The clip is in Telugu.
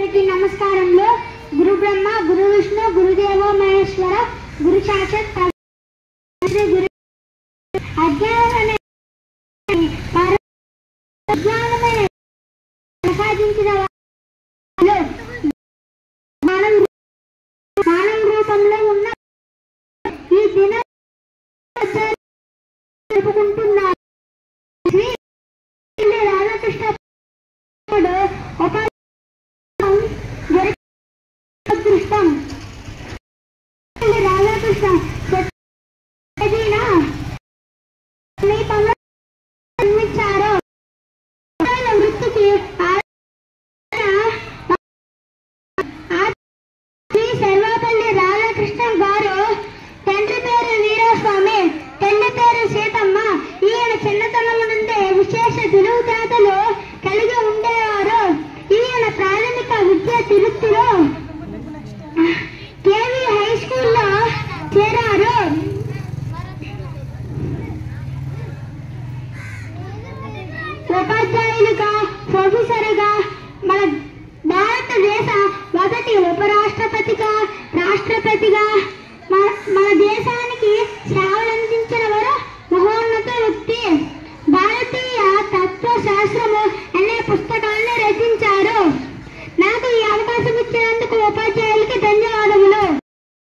అందరికీ నమస్కారములు. గురు బ్రహ్మ, గురు విష్ణు, గురుదేవో మహేశ్వర, గురు సాక్షాత్ గురు. అజ్ఞానమే ప్రసాదించిన జ్ఞానం రూపంలో ఉన్న ఈ దిన జరుపుకుంటున్నారు. శ్రీ రాధాకృష్ణ ఒక అదృష్టం. రాధాకృష్ణ నిర్మించారు. వృత్తికి సర్వపల్లి రాధాకృష్ణ గారు తండ్రి పేరు వీరాస్వామి, తల్లి పేరు సీతమ్మ. ఈయన చిన్నతనం నుండే విశేష తెలివితేటలు కలిగి ఉండేవారు. ఈయన ప్రాథమిక విద్య తిరుపతిలో కేవీ హై స్కూల్లో చేరారు. ఉపాధ్యాయులుగా, ప్రొఫెసర్గా